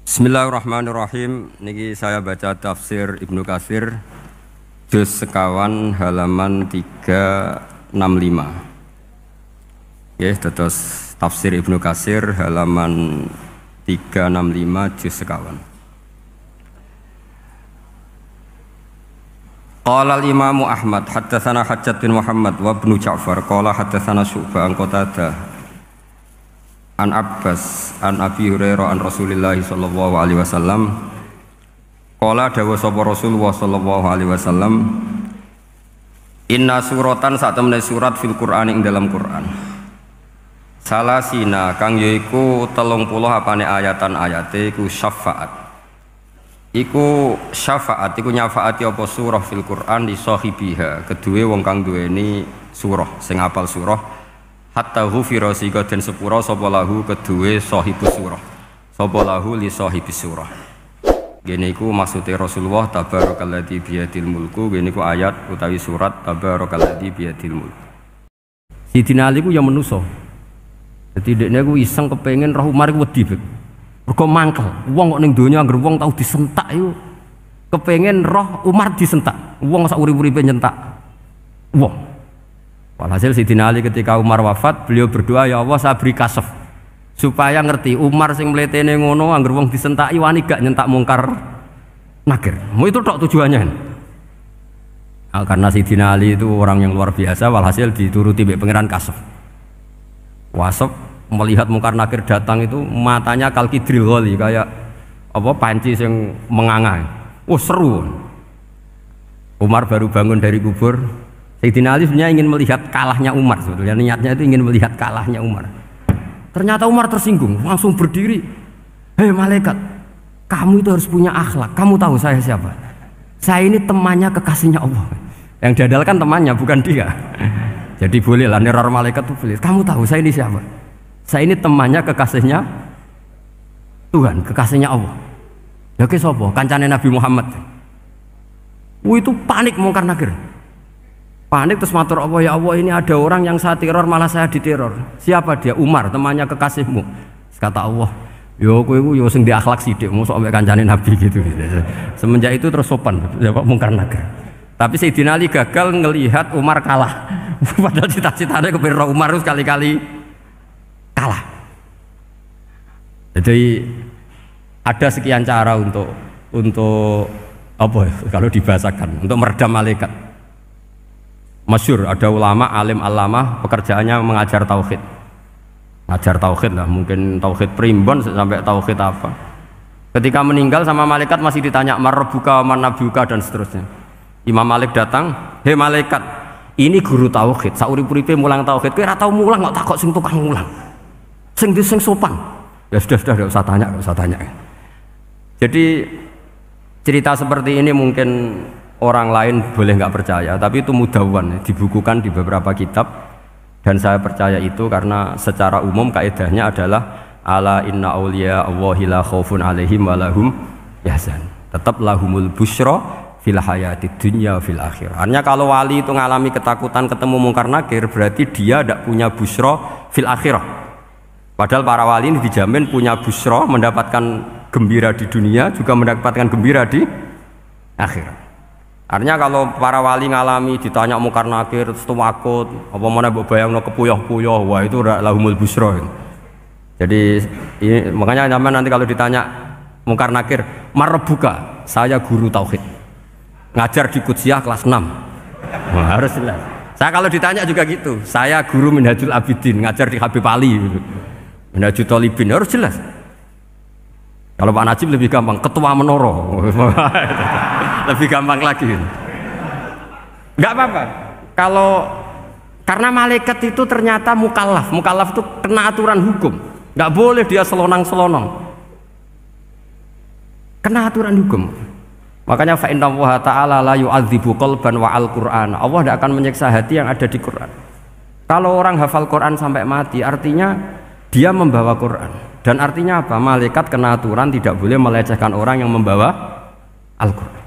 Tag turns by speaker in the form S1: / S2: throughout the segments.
S1: Bismillahirrahmanirrahim. Niki saya baca tafsir Ibnu Katsir juz sekawan halaman 365. Ya, terus tafsir Ibnu Katsir halaman 365 juz sekawan. Qala al-Imam Ahmad haddatsana Hajjaj bin Muhammad wa Ibnu Ja'far qala haddatsana Syu'bah an Qatadah an Abbas an Abi Hurairah an Rasulillah sallallahu alaihi wasallam qala dawa sapa Rasulullah sallallahu alaihi wasallam inna suratan sak temene surat fil Qur'an ing dalam Qur'an salasina kang yaiku 30 apane ayatan ayate iku syafaat iku nyafaati apa surah fil Qur'an di sahibiha kedue wong kang duweni surah sing apal surah hatta ghufira sika den sepura sapa lahu kedue sahibus surah sapa lahu li sahibis surah. Gene iku maksude Rasulullah tabarakalladzi biyadil mulku, gene iku ayat utawi surat tabarakalladzi biyadil mulku. Sidina Ali ku ya manusa. Dadi dekne ku iseng kepengin roh Umar ku wedi. Mergo mangkel. Wong kok ning donya anggere wong tau disentak iku kepengin roh Umar disentak. Wong sak urip-uripe nyentak wong. Walhasil Sidina Ali ketika Umar wafat, beliau berdoa, ya Allah saya beri kasaf supaya ngerti Umar sing mletene ngono angger wong disentaki wani gak nyentak mungkar nakir. Mau itu tok tujuannya. Karena Sidina Ali itu orang yang luar biasa, walhasil dituruti mbek pangeran kasaf. Wasaf melihat mungkar nakir datang itu matanya kalkidril ghali kayak apa panci yang menganga. Oh seru. Umar baru bangun dari kubur. Sayyidina Ali sebenarnya ingin melihat kalahnya Umar, sebetulnya niatnya itu ingin melihat kalahnya Umar. Ternyata Umar tersinggung, langsung berdiri. Hei malaikat, kamu itu harus punya akhlak. Kamu tahu saya siapa? Saya ini temannya kekasihnya Allah. Yang diandalkan temannya, bukan dia. Jadi bolehlah neror malaikat itu boleh. Kamu tahu saya ini siapa? Saya ini temannya kekasihnya Tuhan, kekasihnya Allah. Ya ke sopo, kancane Nabi Muhammad. Itu panik mungkar nakir. Panik terus matur Allah, ya Allah ini ada orang yang saya teror malah saya diteror. Siapa dia? Umar, temannya kekasihmu. Kata Allah, yo kowe iku yo sing diakhlak sithik, mosok ambek kancane Nabi gitu. Semenjak itu terus sopan, ya Pak mungkar nakir. Tapi Sayyidina Ali gagal ngelihat Umar kalah. Padahal cita-citanya kepengin Umar terus kali-kali kalah. Jadi ada sekian cara untuk apa ya, kalau dibahasakan untuk meredam malaikat. Masyhur ada ulama alim alama pekerjaannya mengajar tauhid. Ngajar tauhid lah, mungkin tauhid primbon sampai tauhid apa. Ketika meninggal sama malaikat masih ditanya marbuka manabuka dan seterusnya. Imam Malik datang, "Hei malaikat, ini guru tauhid, saurip-uripe mulang tauhid. Kowe ora tau mulang kok takok sing tukang mulang. Sing sopan." Ya sudah enggak usah tanya. Jadi cerita seperti ini mungkin orang lain boleh nggak percaya, tapi itu mudawwan, dibukukan di beberapa kitab, dan saya percaya itu karena secara umum kaidahnya adalah ala inna auliya Allahi la khaufun alaihim wa lahum yahzan. Tetap lahumul busyra fil hayati dunya fil akhirah. Artinya kalau wali itu ngalami ketakutan ketemu mungkar nakir, berarti dia tidak punya busyra fil akhirah. Padahal para wali ini dijamin punya busyra, mendapatkan gembira di dunia, juga mendapatkan gembira di akhirat. Artinya kalau para wali ngalami ditanya mungkar nakir terus takut, apa mana mbok bayangno kepuyah-puyah, wah itu lahumul busra. Jadi makanya zaman nanti kalau ditanya mungkar nakir, marbuka, saya guru tauhid. Ngajar di Qudsiyah kelas 6. Wah, harus jelas. Saya kalau ditanya juga gitu, saya guru Minhajul Abidin, ngajar di Habib Ali. Minhajul Thalibin, harus jelas. Kalau Pak Najib lebih gampang, ketua menoro. Lebih gampang lagi. Enggak apa-apa. Kalau karena malaikat itu ternyata mukallaf itu kena aturan hukum. Enggak boleh dia selonang-selonong. Kena aturan hukum. Makanya fa inna Allah ta'ala la yu'adzibu qalban wa al-Qur'an. Allah tidak akan menyiksa hati yang ada di Quran. Kalau orang hafal Quran sampai mati, artinya dia membawa Quran. Dan artinya apa? Malaikat kena aturan tidak boleh melecehkan orang yang membawa Al-Quran.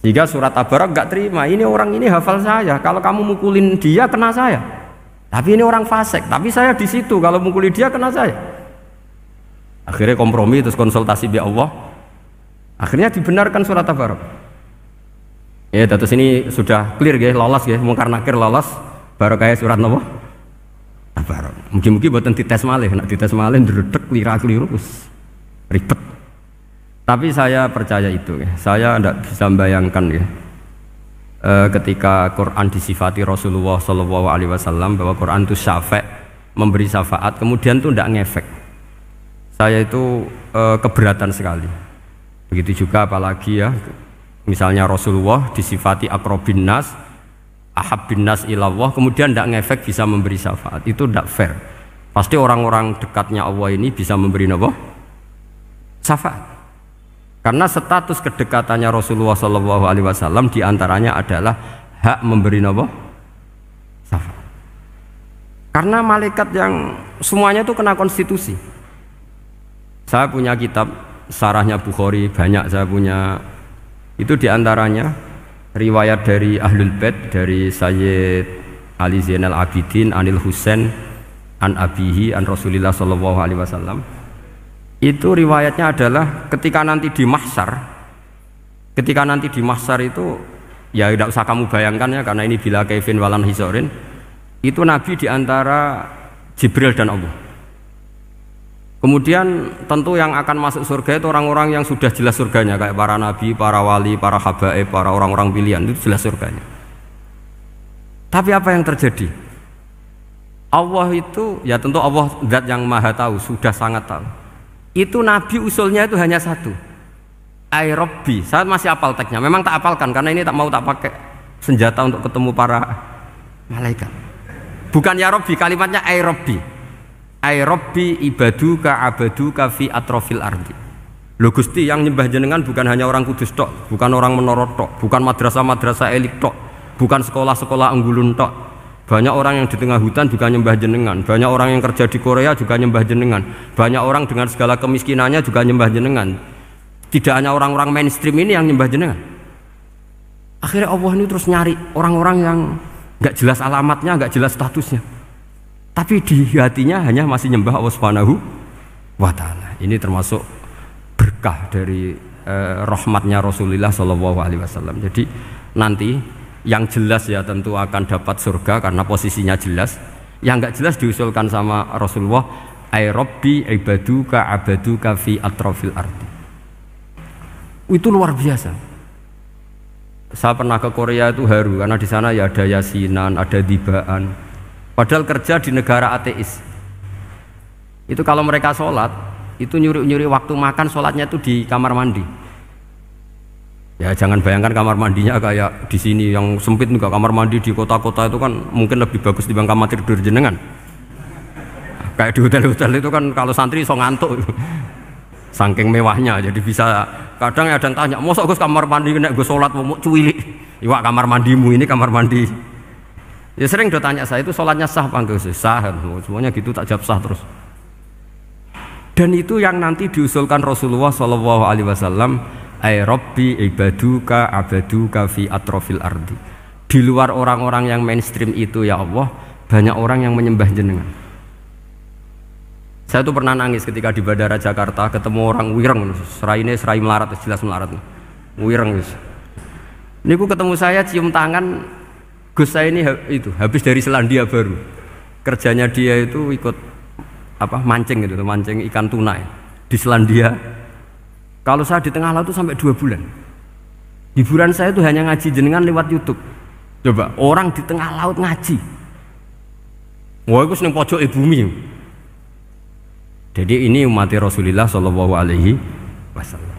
S1: Jika surat Tabarak nggak terima, ini orang ini hafal saya, kalau kamu mukulin dia kena saya. Tapi ini orang fasik, tapi saya di situ, kalau mukuli dia kena saya. Akhirnya kompromi terus konsultasi bi Allah. Akhirnya dibenarkan surat Tabarok. Ya, terus ini sudah clear ya, lolos ya, mungkar nakir lolos. Baru kayak surat napa? Tabarok. Mungkin-mungkin buatan dites malih, nak dites malih ndredeg keliru ribet. Tapi saya percaya itu ya. Saya tidak bisa membayangkan ya. Ketika Quran disifati Rasulullah SAW bahwa Quran itu syafa', memberi syafaat, kemudian itu tidak ngefek. Saya itu keberatan sekali. Begitu juga apalagi ya, misalnya Rasulullah disifati akrobin nas, ahabbin nas ilallah, kemudian tidak ngefek bisa memberi syafaat. Itu tidak fair. Pasti orang-orang dekatnya Allah ini bisa memberi apa? Syafaat. Karena status kedekatannya Rasulullah SAW diantaranya adalah hak memberi apa? Syafaat. Karena malaikat yang semuanya itu kena konstitusi. Saya punya kitab syarahnya Bukhari banyak, saya punya itu diantaranya riwayat dari Ahlul Bait, dari Sayyid Ali Zainal Abidin Anil Husain an Abihi an Rasulillah sallallahu alaihi wasallam. Itu riwayatnya adalah ketika nanti di mahsyar itu ya tidak usah kamu bayangkan ya, karena ini bila kaifin walan hisorin, itu Nabi diantara Jibril dan Allah. Kemudian tentu yang akan masuk surga itu orang-orang yang sudah jelas surganya, kayak para nabi, para wali, para habaib, para orang-orang pilihan, itu jelas surganya. Tapi apa yang terjadi? Allah itu, ya tentu Allah zat yang maha tahu, sudah sangat tahu. Itu nabi usulnya itu hanya satu, ay Rabbi. Saya masih apal teksnya, memang tak apalkan karena ini tak mau tak pakai senjata untuk ketemu para malaikat. Bukan ya Rabbi, kalimatnya ay Rabbi. Ay Rabbi ibaduka abaduka fi atrofil ardi. Lho Gusti, yang nyembah jenengan bukan hanya orang Kudus tok, bukan orang Menara tok, bukan madrasah-madrasah elit tok, bukan sekolah-sekolah Anggulun tok. Banyak orang yang di tengah hutan juga nyembah jenengan, banyak orang yang kerja di Korea juga nyembah jenengan, banyak orang dengan segala kemiskinannya juga nyembah jenengan. Tidak hanya orang-orang mainstream ini yang nyembah jenengan. Akhirnya Allah ini terus nyari orang-orang yang nggak jelas alamatnya, nggak jelas statusnya, tapi di hatinya hanya masih nyembah Allah Subhanahu wa Ta'ala. Ini termasuk berkah dari rahmatnya Rasulullah SAW. Jadi nanti yang jelas ya tentu akan dapat surga karena posisinya jelas. Yang nggak jelas diusulkan sama Rasulullah, ay Rabbi ibaduka abaduka fi atrofil ardi. Itu luar biasa. Saya pernah ke Korea itu haru karena di sana ya ada yasinan, ada dibaan. Padahal kerja di negara ateis. Itu kalau mereka sholat, itu nyuri-nyuri waktu makan, sholatnya itu di kamar mandi. Ya jangan bayangkan kamar mandinya kayak di sini yang sempit juga. Kamar mandi di kota-kota itu kan mungkin lebih bagus dibanding kamar tidur jenengan. Kayak di hotel-hotel itu kan kalau santri so ngantuk. Saking mewahnya, jadi bisa kadang ada yang tanya, mosok Gus kamar mandi nek gue sholat mau cuwilik. Iwak kamar mandimu ini kamar mandi. Ya sering do tanya saya itu sholatnya sah apa enggak? Sah, semuanya gitu tak jawab sah terus. Dan itu yang nanti diusulkan Rasulullah SAW, ay Rabbi ibaduka abaduka fi atrofil ardi. Di luar orang-orang yang mainstream itu ya Allah, banyak orang yang menyembah jenengan. Saya tuh pernah nangis ketika di Bandara Jakarta ketemu orang wireng, serai melarat, jelas melarat, wireng guys. Ini ketemu saya cium tangan. Gus saya ini itu habis dari Selandia Baru, kerjanya dia itu ikut apa mancing gitu, mancing ikan tuna ya, di Selandia. Kalau saya di tengah laut itu sampai 2 bulan. Hiburan saya itu hanya ngaji jenengan lewat YouTube. Coba orang di tengah laut ngaji. Wah itu seneng pojok bumi. Jadi ini umat Rasulullah Shallallahu Alaihi Wasallam.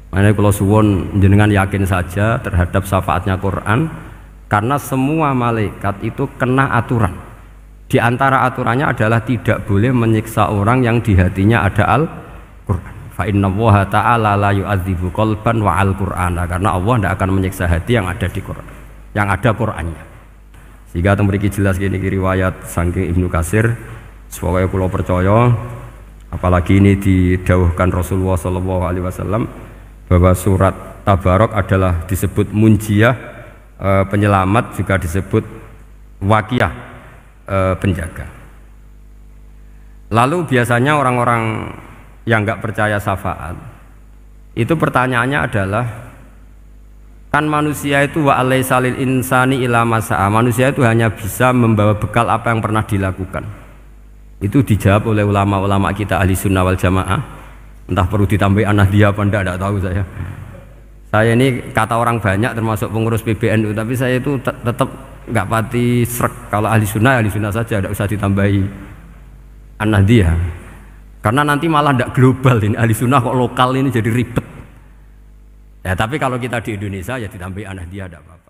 S1: Makanya kalau suwon jenengan yakin saja terhadap syafaatnya Quran. Karena semua malaikat itu kena aturan. Di antara aturannya adalah tidak boleh menyiksa orang yang di hatinya ada Al-Quran. Fa innallaha ta'ala la yu'adzibu qalban wa al-Qur'ana. Karena Allah tidak akan menyiksa hati yang ada di Quran, yang ada Qurannya. Sehingga memiliki jelas gini riwayat saking Ibnu Katsir. Supaya kula percaya, apalagi ini didawuhkan Rasulullah SAW bahwa surat Tabarok adalah disebut munjiyah, penyelamat, juga disebut wakiyah, penjaga. Lalu biasanya orang-orang yang nggak percaya syafaat, itu pertanyaannya adalah, kan manusia itu wa alaisa lil insani ila masa'a, manusia itu hanya bisa membawa bekal apa yang pernah dilakukan. Itu dijawab oleh ulama-ulama kita ahli sunnah wal jamaah. Entah perlu ditambah An-Nahdliyah apa enggak tahu saya. Saya ini kata orang banyak termasuk pengurus PBNU, tapi saya itu tetap nggak pati srek. Kalau ahli sunnah saja, tidak usah ditambahi An-Nahdliyah. Karena nanti malah tidak global ini, ahli sunnah kok lokal ini jadi ribet. Ya tapi kalau kita di Indonesia ya ditambahi An-Nahdliyah tidak apa-apa.